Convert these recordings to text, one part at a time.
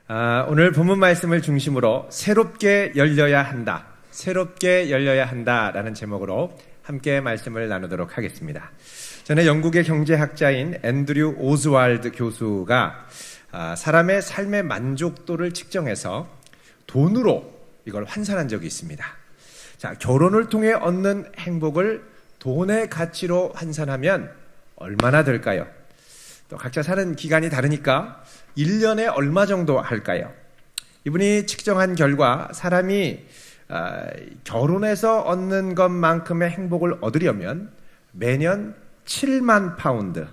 오늘 본문 말씀을 중심으로 새롭게 열려야 한다, 새롭게 열려야 한다라는 제목으로 함께 말씀을 나누도록 하겠습니다. 전에 영국의 경제학자인 앤드류 오즈왈드 교수가 사람의 삶의 만족도를 측정해서 돈으로 이걸 환산한 적이 있습니다. 자, 결혼을 통해 얻는 행복을 돈의 가치로 환산하면 얼마나 될까요? 또 각자 사는 기간이 다르니까 1년에 얼마 정도 할까요? 이분이 측정한 결과 사람이 결혼해서 얻는 것만큼의 행복을 얻으려면 매년 7만 파운드,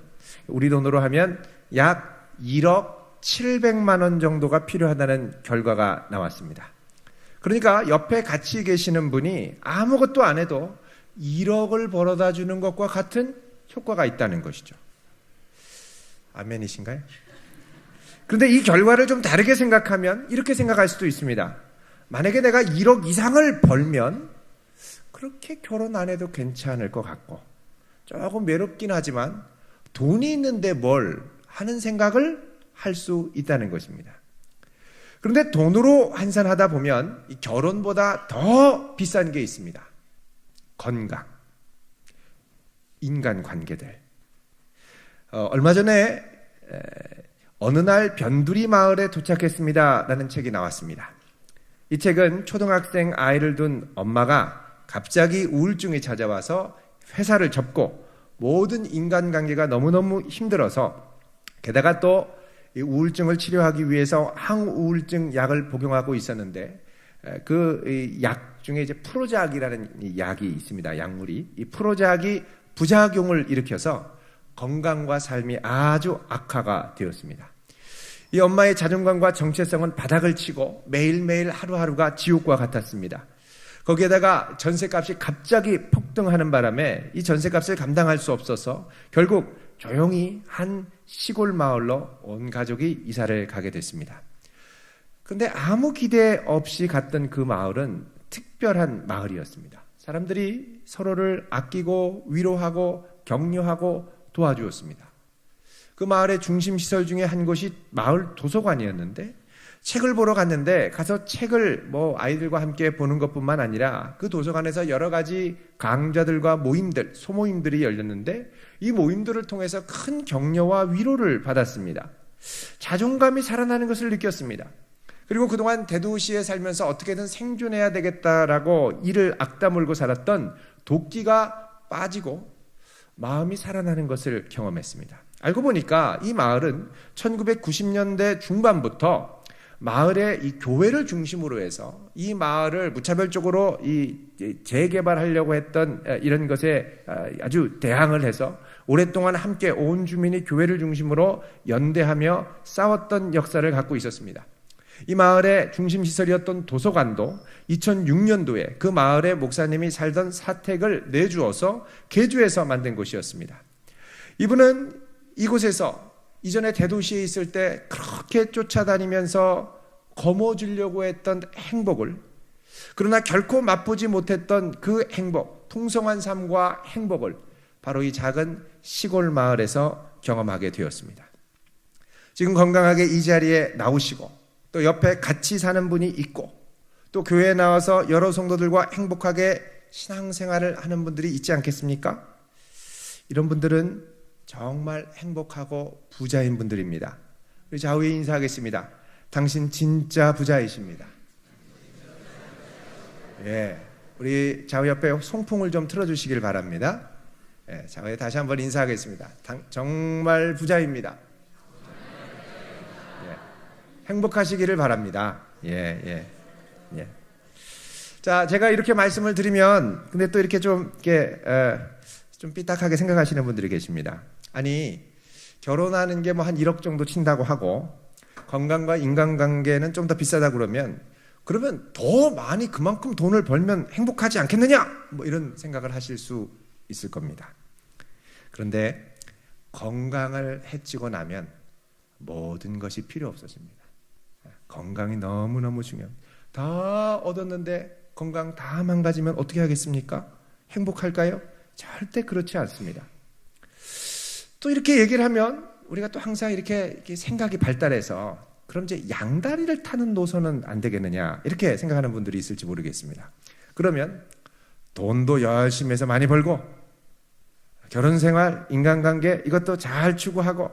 우리 돈으로 하면 약 1억 700만 원 정도가 필요하다는 결과가 나왔습니다. 그러니까 옆에 같이 계시는 분이 아무것도 안 해도 1억을 벌어다 주는 것과 같은 효과가 있다는 것이죠. 아멘이신가요? 그런데 이 결과를 좀 다르게 생각하면 이렇게 생각할 수도 있습니다. 만약에 내가 1억 이상을 벌면 그렇게 결혼 안 해도 괜찮을 것 같고 조금 외롭긴 하지만 돈이 있는데 뭘 하는 생각을 할 수 있다는 것입니다. 그런데 돈으로 환산하다 보면 이 결혼보다 더 비싼 게 있습니다. 건강, 인간관계들. 얼마 전에 어느 날 변두리 마을에 도착했습니다 라는 책이 나왔습니다. 이 책은 초등학생 아이를 둔 엄마가 갑자기 우울증이 찾아와서 회사를 접고 모든 인간관계가 너무너무 힘들어서 게다가 또 이 우울증을 치료하기 위해서 항우울증 약을 복용하고 있었는데 그 약 중에 이제 프로작이라는 약이 있습니다. 약물이. 이 프로작이 부작용을 일으켜서 건강과 삶이 아주 악화가 되었습니다. 이 엄마의 자존감과 정체성은 바닥을 치고 매일매일 하루하루가 지옥과 같았습니다. 거기에다가 전셋값이 갑자기 폭등하는 바람에 이 전셋값을 감당할 수 없어서 결국 조용히 한 시골 마을로 온 가족이 이사를 가게 됐습니다. 그런데 아무 기대 없이 갔던 그 마을은 특별한 마을이었습니다. 사람들이 서로를 아끼고 위로하고 격려하고 도와주었습니다. 그 마을의 중심 시설 중에 한 곳이 마을 도서관이었는데 책을 보러 갔는데 가서 책을 아이들과 함께 보는 것뿐만 아니라 그 도서관에서 여러 가지 강좌들과 모임들, 소모임들이 열렸는데 이 모임들을 통해서 큰 격려와 위로를 받았습니다. 자존감이 살아나는 것을 느꼈습니다. 그리고 그동안 대도시에 살면서 어떻게든 생존해야 되겠다라고 이를 악다물고 살았던 도끼가 빠지고 마음이 살아나는 것을 경험했습니다. 알고 보니까 이 마을은 1990년대 중반부터 마을의 이 교회를 중심으로 해서 이 마을을 무차별적으로 재개발하려고 했던 이런 것에 아주 대항을 해서 오랫동안 함께 온 주민이 교회를 중심으로 연대하며 싸웠던 역사를 갖고 있었습니다. 이 마을의 중심시설이었던 도서관도 2006년도에 그 마을의 목사님이 살던 사택을 내주어서 개조해서 만든 곳이었습니다. 이분은 이곳에서 이전에 대도시에 있을 때 그렇게 쫓아다니면서 거머쥐려고 했던 행복을, 그러나 결코 맛보지 못했던 그 행복, 풍성한 삶과 행복을 바로 이 작은 시골 마을에서 경험하게 되었습니다. 지금 건강하게 이 자리에 나오시고 또 옆에 같이 사는 분이 있고 또 교회에 나와서 여러 성도들과 행복하게 신앙생활을 하는 분들이 있지 않겠습니까? 이런 분들은 정말 행복하고 부자인 분들입니다. 우리 좌우에 인사하겠습니다. 당신 진짜 부자이십니다. 예, 우리 좌우 옆에 송풍을 좀 틀어주시길 바랍니다. 예, 좌우에 다시 한번 인사하겠습니다. 정말 부자입니다. 예, 행복하시기를 바랍니다. 예. 자, 제가 이렇게 말씀을 드리면, 근데 또 이렇게 좀 삐딱하게 생각하시는 분들이 계십니다. 아니, 결혼하는 게 한 1억 정도 친다고 하고 건강과 인간관계는 좀 더 비싸다 그러면 더 많이 그만큼 돈을 벌면 행복하지 않겠느냐? 이런 생각을 하실 수 있을 겁니다. 그런데 건강을 해치고 나면 모든 것이 필요 없어집니다. 건강이 너무너무 중요합니다. 다 얻었는데 건강 다 망가지면 어떻게 하겠습니까? 행복할까요? 절대 그렇지 않습니다. 또 이렇게 얘기를 하면 우리가 또 항상 이렇게 생각이 발달해서 그럼 이제 양다리를 타는 노선은 안 되겠느냐 이렇게 생각하는 분들이 있을지 모르겠습니다. 그러면 돈도 열심히 해서 많이 벌고 결혼생활, 인간관계 이것도 잘 추구하고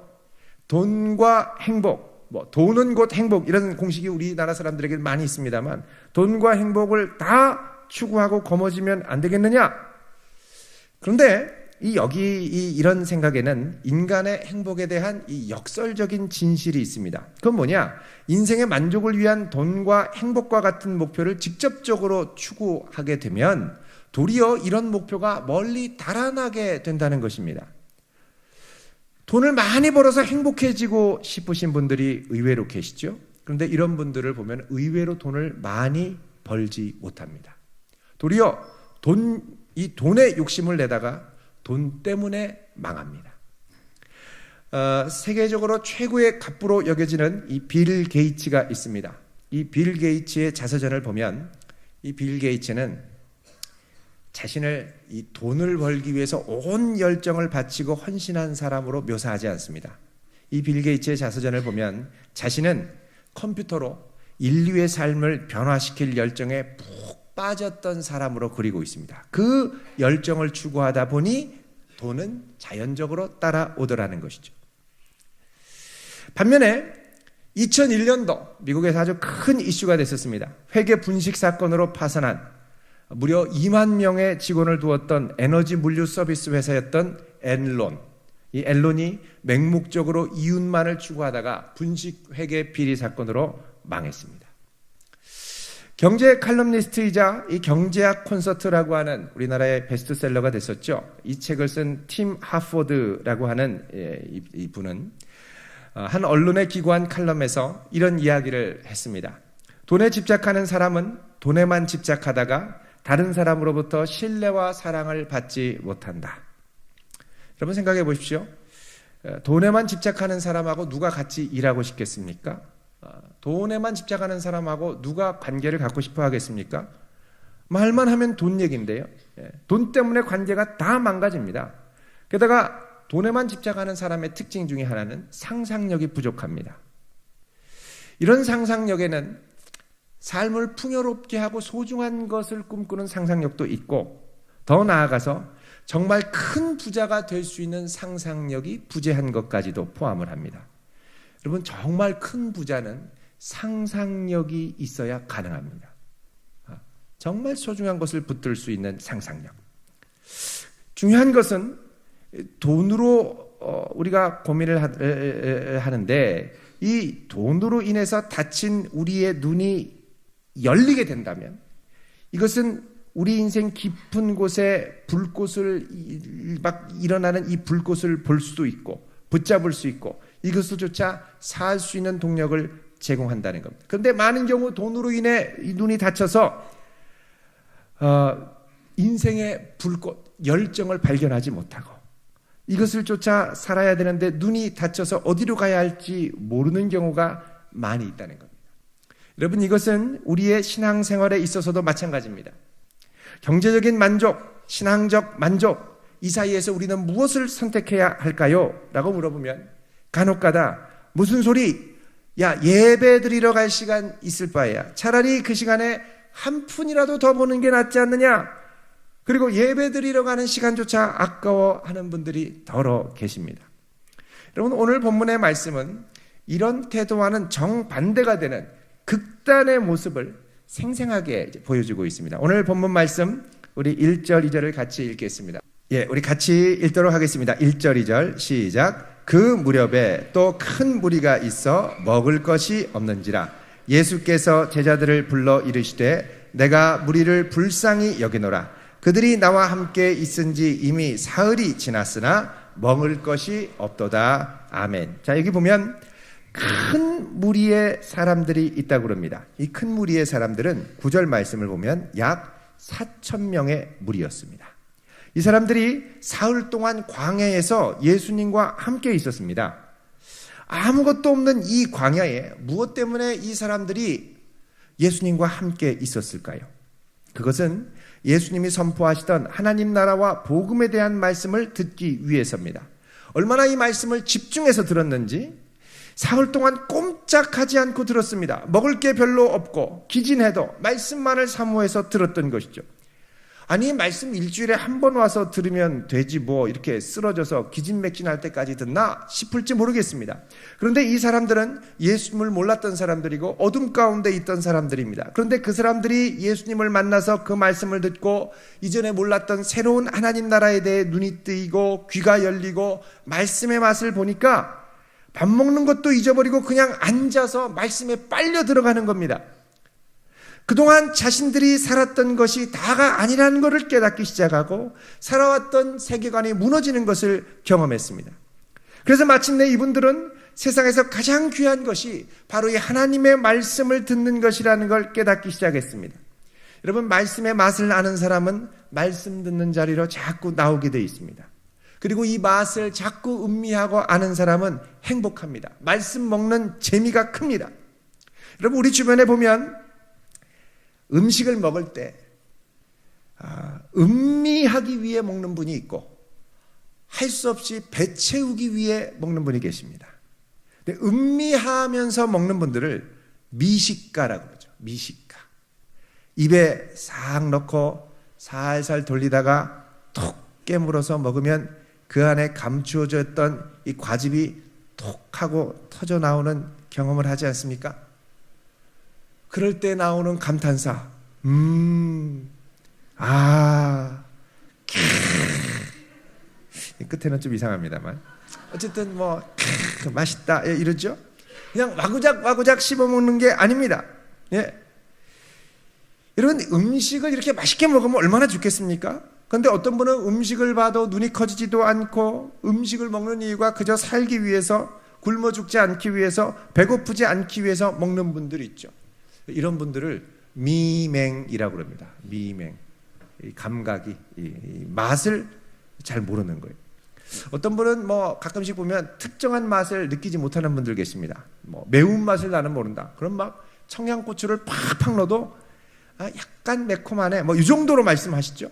돈과 행복, 돈은 곧 행복 이런 공식이 우리나라 사람들에게 많이 있습니다만 돈과 행복을 다 추구하고 거머쥐면 안 되겠느냐? 그런데 이런 생각에는 인간의 행복에 대한 이 역설적인 진실이 있습니다. 그건 뭐냐? 인생의 만족을 위한 돈과 행복과 같은 목표를 직접적으로 추구하게 되면 도리어 이런 목표가 멀리 달아나게 된다는 것입니다. 돈을 많이 벌어서 행복해지고 싶으신 분들이 의외로 계시죠? 그런데 이런 분들을 보면 의외로 돈을 많이 벌지 못합니다. 도리어 이 돈에 욕심을 내다가 돈 때문에 망합니다. 세계적으로 최고의 갑부로 여겨지는 이 빌 게이츠가 있습니다. 이 빌 게이츠의 자서전을 보면 이 빌 게이츠는 자신을 이 돈을 벌기 위해서 온 열정을 바치고 헌신한 사람으로 묘사하지 않습니다. 이 빌 게이츠의 자서전을 보면 자신은 컴퓨터로 인류의 삶을 변화시킬 열정에 푹 빠졌던 사람으로 그리고 있습니다. 그 열정을 추구하다 보니 돈은 자연적으로 따라오더라는 것이죠. 반면에 2001년도 미국에서 아주 큰 이슈가 됐었습니다. 회계 분식 사건으로 파산한 무려 2만 명의 직원을 두었던 에너지 물류 서비스 회사였던 엔론. 이 엔론이 맹목적으로 이윤만을 추구하다가 분식 회계 비리 사건으로 망했습니다. 경제 칼럼니스트이자 이 경제학 콘서트라고 하는 우리나라의 베스트셀러가 됐었죠. 이 책을 쓴 팀 하포드라고 하는 이 분은 한 언론에 기고한 칼럼에서 이런 이야기를 했습니다. 돈에 집착하는 사람은 돈에만 집착하다가 다른 사람으로부터 신뢰와 사랑을 받지 못한다. 여러분 생각해 보십시오. 돈에만 집착하는 사람하고 누가 같이 일하고 싶겠습니까? 돈에만 집착하는 사람하고 누가 관계를 갖고 싶어 하겠습니까? 말만 하면 돈 얘기인데요. 돈 때문에 관계가 다 망가집니다. 게다가 돈에만 집착하는 사람의 특징 중에 하나는 상상력이 부족합니다. 이런 상상력에는 삶을 풍요롭게 하고 소중한 것을 꿈꾸는 상상력도 있고 더 나아가서 정말 큰 부자가 될 수 있는 상상력이 부재한 것까지도 포함을 합니다. 여러분 정말 큰 부자는 상상력이 있어야 가능합니다. 정말 소중한 것을 붙들 수 있는 상상력. 중요한 것은 돈으로 우리가 고민을 하는데 이 돈으로 인해서 닫힌 우리의 눈이 열리게 된다면 이것은 우리 인생 깊은 곳에 불꽃을 막 일어나는 이 불꽃을 볼 수도 있고 붙잡을 수 있고 이것조차 살 수 있는 동력을 제공한다는 겁니다. 그런데 많은 경우 돈으로 인해 이 눈이 닫혀서 인생의 불꽃, 열정을 발견하지 못하고 이것을 쫓아 살아야 되는데 눈이 닫혀서 어디로 가야 할지 모르는 경우가 많이 있다는 겁니다. 여러분 이것은 우리의 신앙생활에 있어서도 마찬가지입니다. 경제적인 만족, 신앙적 만족 이 사이에서 우리는 무엇을 선택해야 할까요? 라고 물어보면 간혹가다 무슨 소리? 야 예배 드리러 갈 시간 있을 바에야 차라리 그 시간에 한 푼이라도 더 버는 게 낫지 않느냐? 그리고 예배 드리러 가는 시간조차 아까워하는 분들이 더러 계십니다. 여러분 오늘 본문의 말씀은 이런 태도와는 정반대가 되는 극단의 모습을 생생하게 보여주고 있습니다. 오늘 본문 말씀 우리 1절 2절을 같이 읽겠습니다. 우리 같이 읽도록 하겠습니다. 1절 2절 시작. 그 무렵에 또 큰 무리가 있어 먹을 것이 없는지라 예수께서 제자들을 불러 이르시되 내가 무리를 불쌍히 여기노라. 그들이 나와 함께 있은지 이미 사흘이 지났으나 먹을 것이 없도다. 아멘. 자 여기 보면 큰 무리의 사람들이 있다고 그럽니다. 이 큰 무리의 사람들은 9절 말씀을 보면 약 4,000명의 무리였습니다. 이 사람들이 사흘 동안 광야에서 예수님과 함께 있었습니다. 아무것도 없는 이 광야에 무엇 때문에 이 사람들이 예수님과 함께 있었을까요? 그것은 예수님이 선포하시던 하나님 나라와 복음에 대한 말씀을 듣기 위해서입니다. 얼마나 이 말씀을 집중해서 들었는지 사흘 동안 꼼짝하지 않고 들었습니다. 먹을 게 별로 없고 기진해도 말씀만을 사모해서 들었던 것이죠. 아니, 말씀 일주일에 한 번 와서 들으면 되지 뭐 이렇게 쓰러져서 기진맥진할 때까지 듣나 싶을지 모르겠습니다. 그런데 이 사람들은 예수님을 몰랐던 사람들이고 어둠 가운데 있던 사람들입니다. 그런데 그 사람들이 예수님을 만나서 그 말씀을 듣고 이전에 몰랐던 새로운 하나님 나라에 대해 눈이 뜨이고 귀가 열리고 말씀의 맛을 보니까 밥 먹는 것도 잊어버리고 그냥 앉아서 말씀에 빨려 들어가는 겁니다. 그동안 자신들이 살았던 것이 다가 아니라는 것을 깨닫기 시작하고 살아왔던 세계관이 무너지는 것을 경험했습니다. 그래서 마침내 이분들은 세상에서 가장 귀한 것이 바로 이 하나님의 말씀을 듣는 것이라는 걸 깨닫기 시작했습니다. 여러분, 말씀의 맛을 아는 사람은 말씀 듣는 자리로 자꾸 나오게 되어 있습니다. 그리고 이 맛을 자꾸 음미하고 아는 사람은 행복합니다. 말씀 먹는 재미가 큽니다. 여러분, 우리 주변에 보면 음식을 먹을 때 음미하기 위해 먹는 분이 있고 할 수 없이 배 채우기 위해 먹는 분이 계십니다. 근데 음미하면서 먹는 분들을 미식가라고 그러죠. 미식가. 입에 싹 넣고 살살 돌리다가 톡 깨물어서 먹으면 그 안에 감추어져 있던 이 과즙이 톡 하고 터져 나오는 경험을 하지 않습니까? 그럴 때 나오는 감탄사, 끝에는 좀 이상합니다만 어쨌든 뭐 맛있다 이러죠. 그냥 와구작 씹어먹는 게 아닙니다. 예. 여러분, 음식을 이렇게 맛있게 먹으면 얼마나 좋겠습니까? 그런데 어떤 분은 음식을 봐도 눈이 커지지도 않고 음식을 먹는 이유가 그저 살기 위해서, 굶어 죽지 않기 위해서, 배고프지 않기 위해서 먹는 분들이 있죠. 이런 분들을 미맹이라고 합니다. 미맹. 이 감각이, 이 맛을 잘 모르는 거예요. 어떤 분은 뭐 가끔씩 보면 특정한 맛을 느끼지 못하는 분들 계십니다. 뭐 매운맛을 나는 모른다. 그럼 막 청양고추를 팍팍 넣어도 약간 매콤하네. 뭐 이 정도로 말씀하시죠.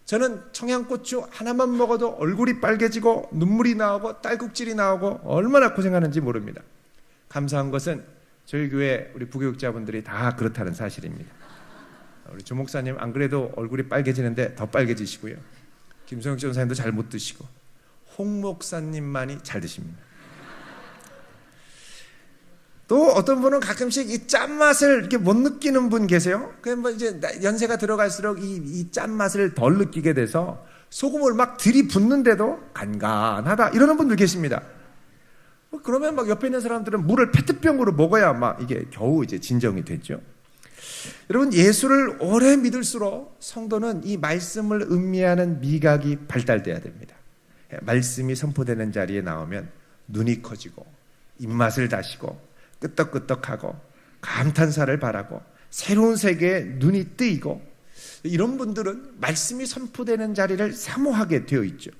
저는 청양고추 하나만 먹어도 얼굴이 빨개지고 눈물이 나오고 딸꾹질이 나오고 얼마나 고생하는지 모릅니다. 감사한 것은 저희 교회 우리 부교육자분들이 다 그렇다는 사실입니다. 우리 조 목사님 안 그래도 얼굴이 빨개지는데 더 빨개지시고요. 김성혁 전사님도 잘 못 드시고 홍 목사님만이 잘 드십니다. 또 어떤 분은 가끔씩 이 짠맛을 이렇게 못 느끼는 분 계세요. 그냥 뭐 이제 연세가 들어갈수록 이 짠맛을 덜 느끼게 돼서 소금을 막 들이붓는데도 간간하다 이러는 분들 계십니다. 그러면 막 옆에 있는 사람들은 물을 페트병으로 먹어야 막 이게 겨우 이제 진정이 됐죠. 여러분, 예수를 오래 믿을수록 성도는 이 말씀을 음미하는 미각이 발달돼야 됩니다. 말씀이 선포되는 자리에 나오면 눈이 커지고 입맛을 다시고 끄떡끄떡하고 감탄사를 바라고 새로운 세계에 눈이 뜨이고 이런 분들은 말씀이 선포되는 자리를 사모하게 되어 있죠.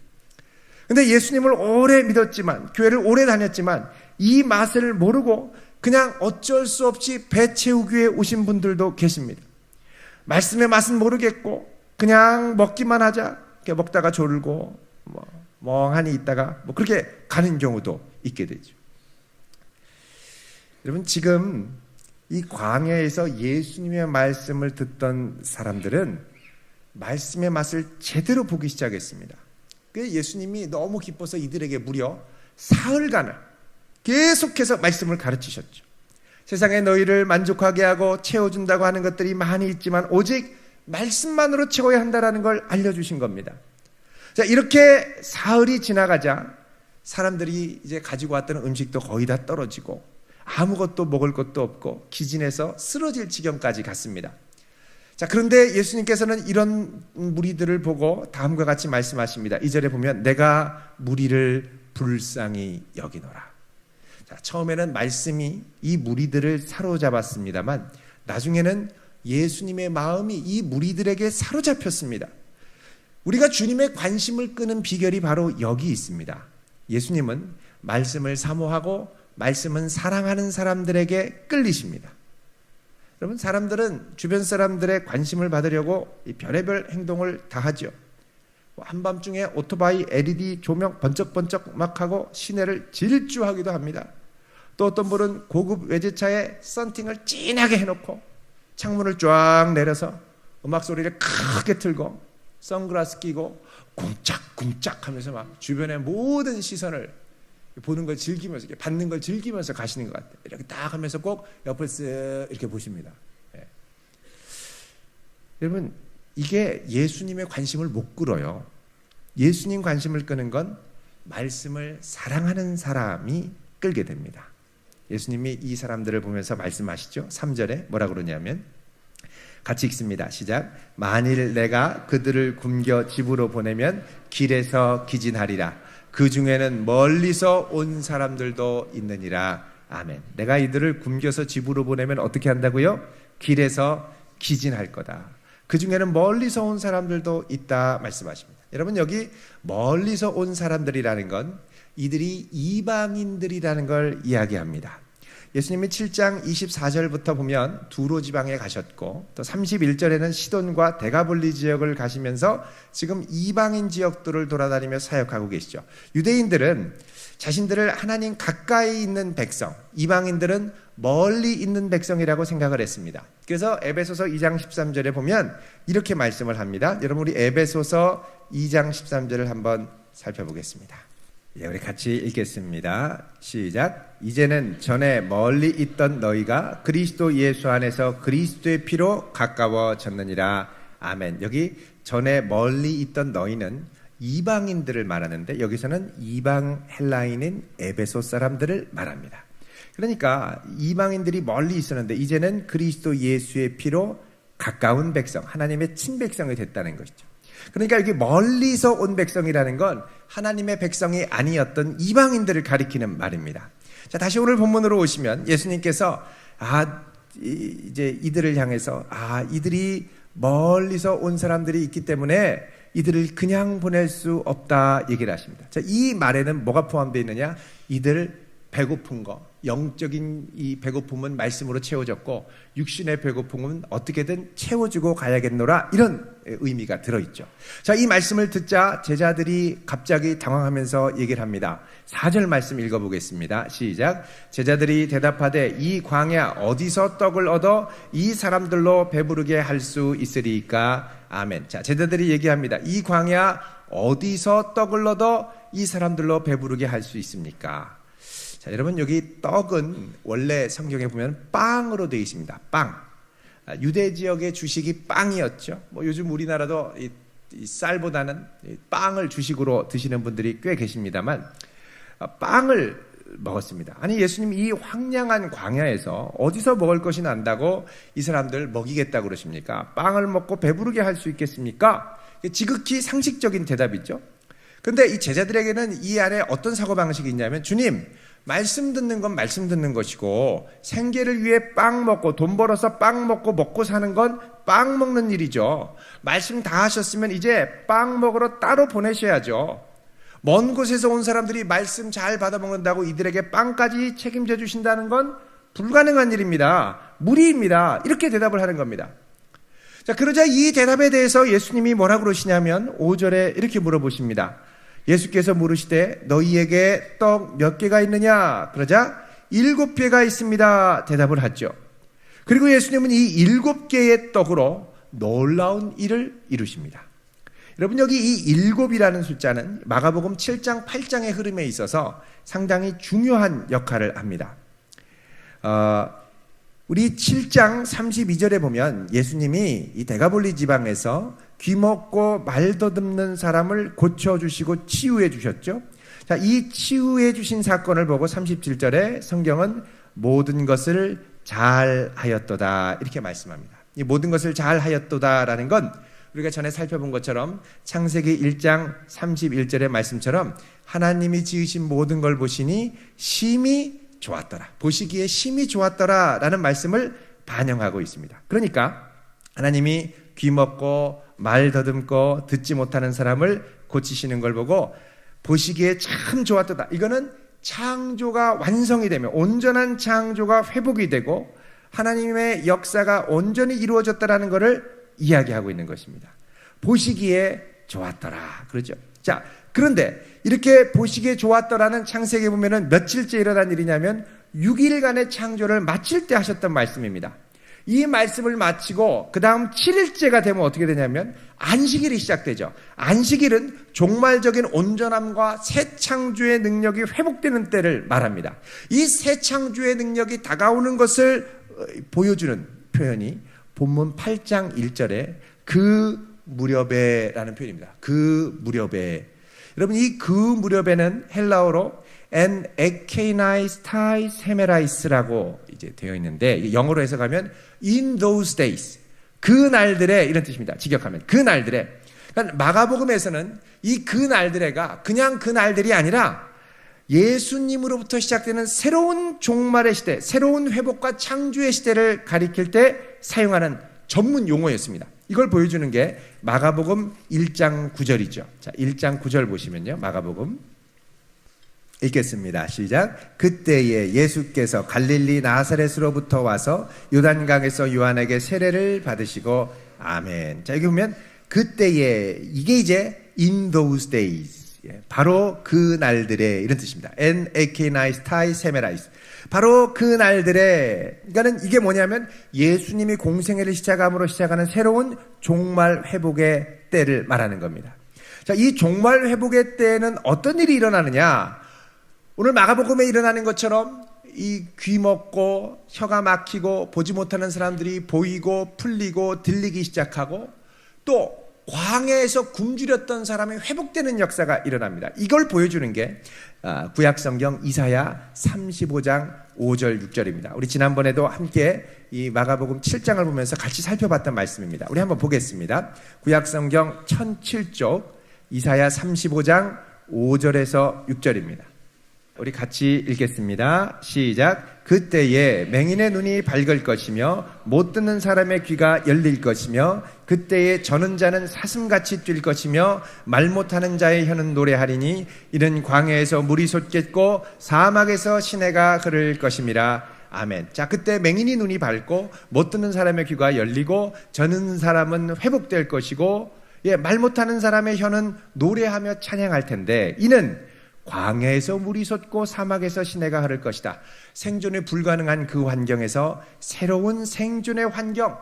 근데 예수님을 오래 믿었지만, 교회를 오래 다녔지만 이 맛을 모르고 그냥 어쩔 수 없이 배 채우기 위해 오신 분들도 계십니다. 말씀의 맛은 모르겠고 그냥 먹기만 하자, 먹다가 졸고 멍하니 있다가 그렇게 가는 경우도 있게 되죠. 여러분, 지금 이 광야에서 예수님의 말씀을 듣던 사람들은 말씀의 맛을 제대로 보기 시작했습니다. 그래서 예수님이 너무 기뻐서 이들에게 무려 사흘간을 계속해서 말씀을 가르치셨죠. 세상에 너희를 만족하게 하고 채워준다고 하는 것들이 많이 있지만 오직 말씀만으로 채워야 한다는 걸 알려주신 겁니다. 자, 이렇게 사흘이 지나가자 사람들이 이제 가지고 왔던 음식도 거의 다 떨어지고 아무것도 먹을 것도 없고 기진해서 쓰러질 지경까지 갔습니다. 자, 그런데 예수님께서는 이런 무리들을 보고 다음과 같이 말씀하십니다. 2절에 보면 내가 무리를 불쌍히 여기노라. 자, 처음에는 말씀이 이 무리들을 사로잡았습니다만 나중에는 예수님의 마음이 이 무리들에게 사로잡혔습니다. 우리가 주님의 관심을 끄는 비결이 바로 여기 있습니다. 예수님은 말씀을 사모하고 말씀은 사랑하는 사람들에게 끌리십니다. 여러분, 사람들은 주변 사람들의 관심을 받으려고 별의별 행동을 다 하죠. 한밤중에 오토바이 LED 조명 번쩍번쩍 막 하고 시내를 질주하기도 합니다. 또 어떤 분은 고급 외제차에 썬팅을 진하게 해놓고 창문을 쫙 내려서 음악 소리를 크게 틀고 선글라스 끼고 쿵짝쿵짝 하면서 막 주변의 모든 시선을 보는 걸 즐기면서, 받는 걸 즐기면서 가시는 것 같아요. 이렇게 딱 하면서 꼭 옆을 쓱 이렇게 보십니다. 예. 여러분, 이게 예수님의 관심을 못 끌어요. 예수님 관심을 끄는 건 말씀을 사랑하는 사람이 끌게 됩니다. 예수님이 이 사람들을 보면서 말씀하시죠. 3절에 뭐라 그러냐면, 같이 읽습니다. 시작. 만일 내가 그들을 굶겨 집으로 보내면 길에서 기진하리라. 그 중에는 멀리서 온 사람들도 있느니라. 아멘. 내가 이들을 굶겨서 집으로 보내면 어떻게 한다고요? 길에서 기진할 거다. 그 중에는 멀리서 온 사람들도 있다 말씀하십니다. 여러분, 여기 멀리서 온 사람들이라는 건 이들이 이방인들이라는 걸 이야기합니다. 예수님이 7장 24절부터 보면 두로 지방에 가셨고, 또 31절에는 시돈과 데가볼리 지역을 가시면서 지금 이방인 지역들을 돌아다니며 사역하고 계시죠. 유대인들은 자신들을 하나님 가까이 있는 백성, 이방인들은 멀리 있는 백성이라고 생각을 했습니다. 그래서 에베소서 2장 13절에 보면 이렇게 말씀을 합니다. 여러분, 우리 에베소서 2장 13절을 한번 살펴보겠습니다. 우리 같이 읽겠습니다. 시작. 이제는 전에 멀리 있던 너희가 그리스도 예수 안에서 그리스도의 피로 가까워졌느니라. 아멘. 여기 전에 멀리 있던 너희는 이방인들을 말하는데, 여기서는 이방 헬라인인 에베소 사람들을 말합니다. 그러니까 이방인들이 멀리 있었는데 이제는 그리스도 예수의 피로 가까운 백성, 하나님의 친백성이 됐다는 것이죠. 그러니까 여기 멀리서 온 백성이라는 건 하나님의 백성이 아니었던 이방인들을 가리키는 말입니다. 자, 다시 오늘 본문으로 오시면 예수님께서 이제 이들을 향해서 이들이 멀리서 온 사람들이 있기 때문에 이들을 그냥 보낼 수 없다 얘기를 하십니다. 자, 이 말에는 뭐가 포함되어 있느냐? 이들 배고픈 거, 영적인 이 배고픔은 말씀으로 채워졌고 육신의 배고픔은 어떻게든 채워주고 가야겠노라, 이런 의미가 들어있죠. 자, 이 말씀을 듣자 제자들이 갑자기 당황하면서 얘기를 합니다. 4절 말씀 읽어보겠습니다. 시작. 제자들이 대답하되 이 광야 어디서 떡을 얻어 이 사람들로 배부르게 할 수 있으리까? 아멘. 자, 제자들이 얘기합니다. 이 광야 어디서 떡을 얻어 이 사람들로 배부르게 할 수 있습니까? 자, 여러분, 여기 떡은 원래 성경에 보면 빵으로 되어 있습니다. 빵. 유대 지역의 주식이 빵이었죠. 요즘 우리나라도 이 쌀보다는 빵을 주식으로 드시는 분들이 꽤 계십니다만, 빵을 먹었습니다. 아니, 예수님이 이 황량한 광야에서 어디서 먹을 것이 난다고 이 사람들 먹이겠다고 그러십니까? 빵을 먹고 배부르게 할 수 있겠습니까? 지극히 상식적인 대답이죠. 그런데 이 제자들에게는 이 안에 어떤 사고방식이 있냐면, 주님, 말씀 듣는 건 말씀 듣는 것이고 생계를 위해 빵 먹고 돈 벌어서 빵 먹고 사는 건 빵 먹는 일이죠. 말씀 다 하셨으면 이제 빵 먹으러 따로 보내셔야죠. 먼 곳에서 온 사람들이 말씀 잘 받아 먹는다고 이들에게 빵까지 책임져 주신다는 건 불가능한 일입니다. 무리입니다. 이렇게 대답을 하는 겁니다. 자, 그러자 이 대답에 대해서 예수님이 뭐라고 그러시냐면 5절에 이렇게 물어보십니다. 예수께서 물으시되 너희에게 떡 몇 개가 있느냐? 그러자 7개가 있습니다. 대답을 하죠. 그리고 예수님은 이 7개의 떡으로 놀라운 일을 이루십니다. 여러분, 여기 이 7이라는 숫자는 마가복음 7장 8장의 흐름에 있어서 상당히 중요한 역할을 합니다. 우리 7장 32절에 보면 예수님이 이 데가볼리 지방에서 귀먹고 말 더듬는 사람을 고쳐주시고 치유해 주셨죠. 자, 이 치유해 주신 사건을 보고 37절에 성경은 모든 것을 잘 하였도다 이렇게 말씀합니다. 이 모든 것을 잘 하였도다라는 건 우리가 전에 살펴본 것처럼 창세기 1장 31절의 말씀처럼 하나님이 지으신 모든 걸 보시니 심히 좋았더라, 보시기에 심히 좋았더라 라는 말씀을 반영하고 있습니다. 그러니까 하나님이 귀먹고 말 더듬고 듣지 못하는 사람을 고치시는 걸 보고 보시기에 참 좋았다. 이거는 창조가 완성이 되면, 온전한 창조가 회복이 되고 하나님의 역사가 온전히 이루어졌다라는 것을 이야기하고 있는 것입니다. 보시기에 좋았더라, 그러죠. 자, 그런데 이렇게 보시기에 좋았더라는 창세기에 보면은 며칠째 일어난 일이냐면 6일간의 창조를 마칠 때 하셨던 말씀입니다. 이 말씀을 마치고 그 다음 7일째가 되면 어떻게 되냐면 안식일이 시작되죠. 안식일은 종말적인 온전함과 새 창조의 능력이 회복되는 때를 말합니다. 이 새 창조의 능력이 다가오는 것을 보여주는 표현이 본문 8장 1절에 그 무렵에라는 표현입니다. 그 무렵에. 여러분, 이 그 무렵에는 헬라어로 en ekenais tai seme라이스라고 이제 되어 있는데, 영어로 해석하면 in those days, 그 날들에, 이런 뜻입니다. 직역하면 그 날들에. 그러니까 마가복음에서는 이 그 날들에가 그냥 그 날들이 아니라 예수님으로부터 시작되는 새로운 종말의 시대, 새로운 회복과 창조의 시대를 가리킬 때 사용하는 전문 용어였습니다. 이걸 보여주는 게 마가복음 1장 9절이죠. 자, 1장 9절 보시면요. 마가복음 읽겠습니다. 시작. 그때에 예수께서 갈릴리 나사렛으로부터 와서 요단강에서 요한에게 세례를 받으시고, 아멘. 자, 여기 보면 그때에, 이게 이제 in those days, 바로 그 날들에, 이런 뜻입니다. en ekenais tai semerais, 바로 그 날들에. 그러니까는 이게 뭐냐면 예수님이 공생애를 시작함으로 시작하는 새로운 종말 회복의 때를 말하는 겁니다. 자, 이 종말 회복의 때에는 어떤 일이 일어나느냐? 오늘 마가복음에 일어나는 것처럼 이 귀 먹고 혀가 막히고 보지 못하는 사람들이 보이고 풀리고 들리기 시작하고, 또 광야에서 굶주렸던 사람이 회복되는 역사가 일어납니다. 이걸 보여주는 게 구약성경 이사야 35장 5절 6절입니다. 우리 지난번에도 함께 이 마가복음 7장을 보면서 같이 살펴봤던 말씀입니다. 우리 한번 보겠습니다. 구약성경 1007쪽 이사야 35장 5절에서 6절입니다. 우리 같이 읽겠습니다. 시작. 그때에 맹인의 눈이 밝을 것이며 못 듣는 사람의 귀가 열릴 것이며, 그때에 저는 자는 사슴같이 뛸 것이며 말 못하는 자의 혀는 노래하리니, 이는 광야에서 물이 솟겠고 사막에서 시내가 흐를 것임이라. 아멘. 자, 그때 맹인이 눈이 밝고 못 듣는 사람의 귀가 열리고 저는 사람은 회복될 것이고, 말 못하는 사람의 혀는 노래하며 찬양할 텐데, 이는 광야에서 물이 솟고 사막에서 시내가 흐를 것이다. 생존이 불가능한 그 환경에서 새로운 생존의 환경,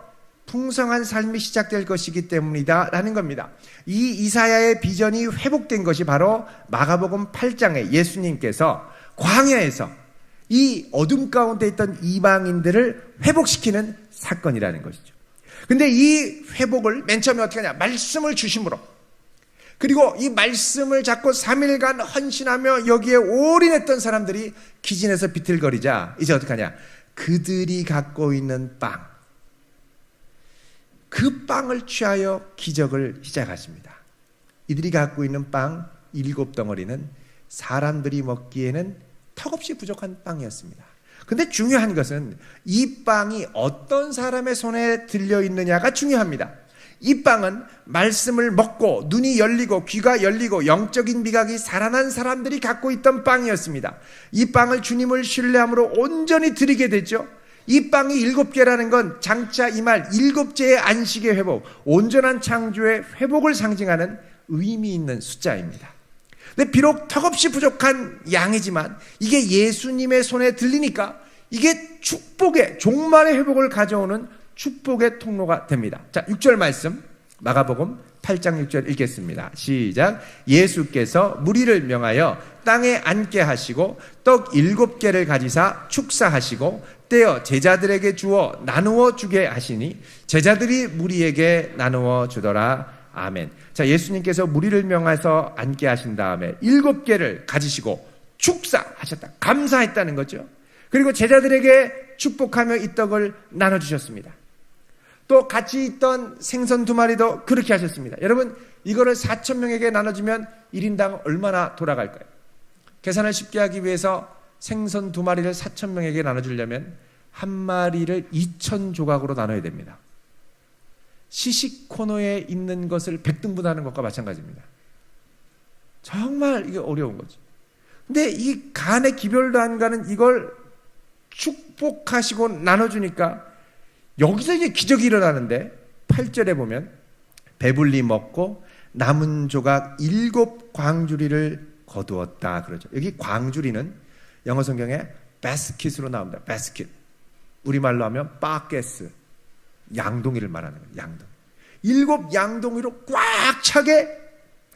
풍성한 삶이 시작될 것이기 때문이다 라는 겁니다. 이 이사야의 비전이 회복된 것이 바로 마가복음 8장에 예수님께서 광야에서 이 어둠 가운데 있던 이방인들을 회복시키는 사건이라는 것이죠. 근데 이 회복을 맨 처음에 어떻게 하냐? 말씀을 주심으로, 그리고 이 말씀을 잡고 3일간 헌신하며 여기에 올인했던 사람들이 기진에서 비틀거리자, 이제 어떡하냐? 그들이 갖고 있는 빵, 그 빵을 취하여 기적을 시작하십니다. 이들이 갖고 있는 빵 7덩어리는 사람들이 먹기에는 턱없이 부족한 빵이었습니다. 근데 중요한 것은 이 빵이 어떤 사람의 손에 들려 있느냐가 중요합니다. 이 빵은 말씀을 먹고 눈이 열리고 귀가 열리고 영적인 미각이 살아난 사람들이 갖고 있던 빵이었습니다. 이 빵을 주님을 신뢰함으로 온전히 드리게 되죠. 이 빵이 7개라는 건 장차 이 말 7제의 안식의 회복, 온전한 창조의 회복을 상징하는 의미 있는 숫자입니다. 근데 비록 턱없이 부족한 양이지만 이게 예수님의 손에 들리니까 이게 축복의, 종말의 회복을 가져오는 축복의 통로가 됩니다. 자, 6절 말씀 마가복음 8장 6절 읽겠습니다. 시작. 예수께서 무리를 명하여 땅에 앉게 하시고 떡 7개를 가지사 축사하시고 떼어 제자들에게 주어 나누어 주게 하시니 제자들이 무리에게 나누어 주더라. 아멘. 자, 예수님께서 무리를 명해서 앉게 하신 다음에 7개를 가지시고 축사하셨다. 감사했다는 거죠. 그리고 제자들에게 축복하며 이 떡을 나눠주셨습니다. 또 같이 있던 생선 2마리도 그렇게 하셨습니다. 여러분, 이거를 4,000명에게 나눠주면 1인당 얼마나 돌아갈까요? 계산을 쉽게 하기 위해서 생선 2마리를 4,000명에게 나눠주려면 한 마리를 2,000조각으로 나눠야 됩니다. 시식 코너에 있는 것을 100등분하는 것과 마찬가지입니다. 정말 이게 어려운 거죠. 근데 이 간의 기별도 안 가는 이걸 축복하시고 나눠주니까 여기서 이제 기적이 일어나는데 8절에 보면 배불리 먹고 남은 조각 7 광주리를 거두었다 그러죠. 여기 광주리는 영어 성경에 바스킷으로 나옵니다. 바스킷. 우리말로 하면 바게스. 양동이를 말하는 거예요. 양동. 7 양동이로 꽉 차게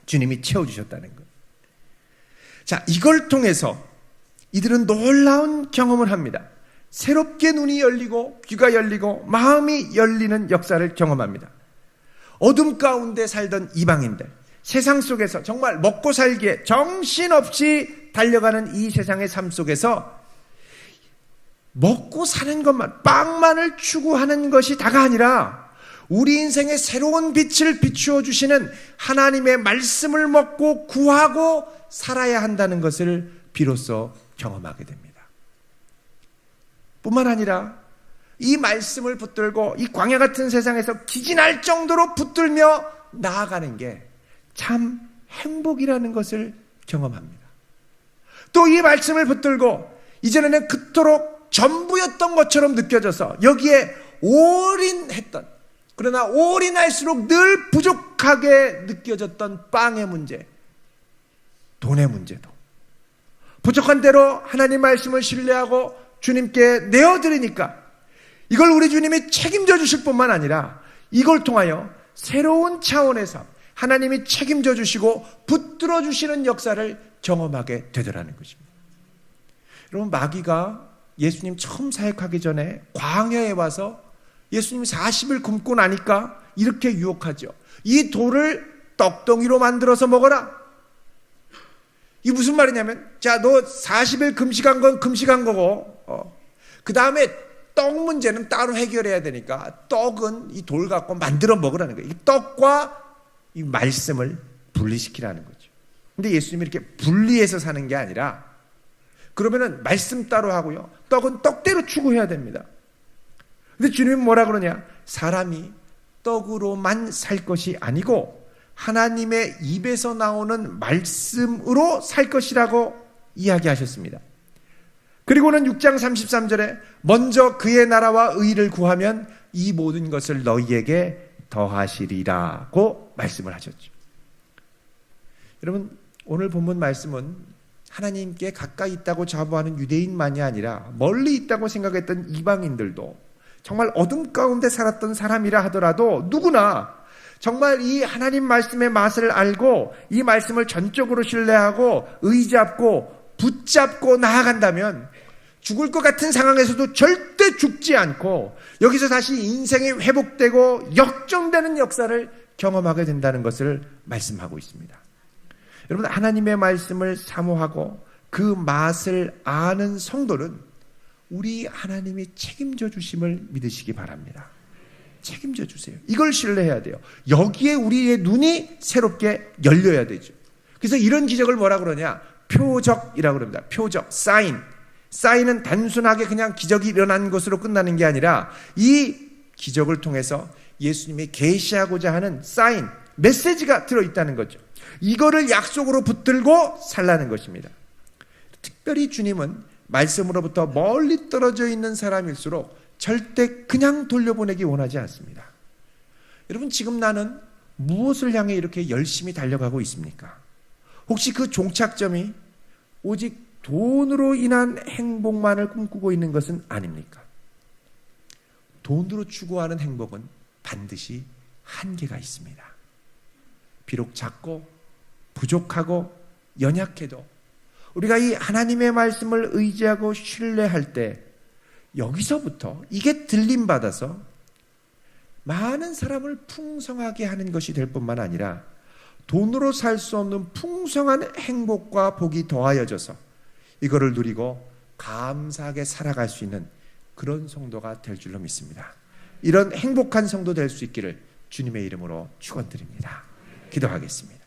주님이 채워주셨다는 거예요. 자, 이걸 통해서 이들은 놀라운 경험을 합니다. 새롭게 눈이 열리고 귀가 열리고 마음이 열리는 역사를 경험합니다. 어둠 가운데 살던 이방인들, 세상 속에서 정말 먹고 살기에 정신없이 달려가는 이 세상의 삶 속에서 먹고 사는 것만, 빵만을 추구하는 것이 다가 아니라 우리 인생의 새로운 빛을 비추어 주시는 하나님의 말씀을 먹고 구하고 살아야 한다는 것을 비로소 경험하게 됩니다. 뿐만 아니라 이 말씀을 붙들고 이 광야 같은 세상에서 기진할 정도로 붙들며 나아가는 게 참 행복이라는 것을 경험합니다. 또 이 말씀을 붙들고 이전에는 그토록 전부였던 것처럼 느껴져서 여기에 올인했던, 그러나 올인할수록 늘 부족하게 느껴졌던 빵의 문제, 돈의 문제도 부족한 대로 하나님 말씀을 신뢰하고 주님께 내어드리니까 이걸 우리 주님이 책임져 주실 뿐만 아니라 이걸 통하여 새로운 차원에서 하나님이 책임져 주시고 붙들어 주시는 역사를 경험하게 되더라는 것입니다. 여러분, 마귀가 예수님 처음 사역하기 전에 광야에 와서 예수님 40일 굶고 나니까 이렇게 유혹하죠. 이 돌을 떡덩이로 만들어서 먹어라. 이게 무슨 말이냐면, 자, 너 40일 금식한 건 금식한 거고, 그 다음에 떡 문제는 따로 해결해야 되니까 떡은 이 돌 갖고 만들어 먹으라는 거예요. 이 떡과 이 말씀을 분리시키라는 거죠. 근데 예수님이 이렇게 분리해서 사는 게 아니라, 그러면은 말씀 따로 하고요, 떡은 떡대로 추구해야 됩니다. 근데 주님은 뭐라 그러냐? 사람이 떡으로만 살 것이 아니고 하나님의 입에서 나오는 말씀으로 살 것이라고 이야기하셨습니다. 그리고는 6장 33절에 먼저 그의 나라와 의를 구하면 이 모든 것을 너희에게 더하시리라고 말씀을 하셨죠. 여러분, 오늘 본문 말씀은 하나님께 가까이 있다고 자부하는 유대인만이 아니라 멀리 있다고 생각했던 이방인들도, 정말 어둠 가운데 살았던 사람이라 하더라도 누구나 정말 이 하나님 말씀의 맛을 알고 이 말씀을 전적으로 신뢰하고 의잡고 붙잡고 나아간다면 죽을 것 같은 상황에서도 절대 죽지 않고 여기서 다시 인생이 회복되고 역전되는 역사를 경험하게 된다는 것을 말씀하고 있습니다. 여러분, 하나님의 말씀을 사모하고 그 맛을 아는 성도는 우리 하나님이 책임져 주심을 믿으시기 바랍니다. 책임져 주세요. 이걸 신뢰해야 돼요. 여기에 우리의 눈이 새롭게 열려야 되죠. 그래서 이런 기적을 뭐라 그러냐? 표적이라고 그럽니다. 표적, 사인. 사인은 단순하게 그냥 기적이 일어난 것으로 끝나는 게 아니라 이 기적을 통해서 예수님이 계시하고자 하는 사인, 메시지가 들어있다는 거죠. 이거를 약속으로 붙들고 살라는 것입니다. 특별히 주님은 말씀으로부터 멀리 떨어져 있는 사람일수록 절대 그냥 돌려보내기 원하지 않습니다. 여러분, 지금 나는 무엇을 향해 이렇게 열심히 달려가고 있습니까? 혹시 그 종착점이 오직 돈으로 인한 행복만을 꿈꾸고 있는 것은 아닙니까? 돈으로 추구하는 행복은 반드시 한계가 있습니다. 비록 작고 부족하고 연약해도 우리가 이 하나님의 말씀을 의지하고 신뢰할 때 여기서부터 이게 들림받아서 많은 사람을 풍성하게 하는 것이 될 뿐만 아니라 돈으로 살 수 없는 풍성한 행복과 복이 더하여져서 이거를 누리고 감사하게 살아갈 수 있는 그런 성도가 될 줄로 믿습니다. 이런 행복한 성도 될 수 있기를 주님의 이름으로 축원드립니다. 기도하겠습니다.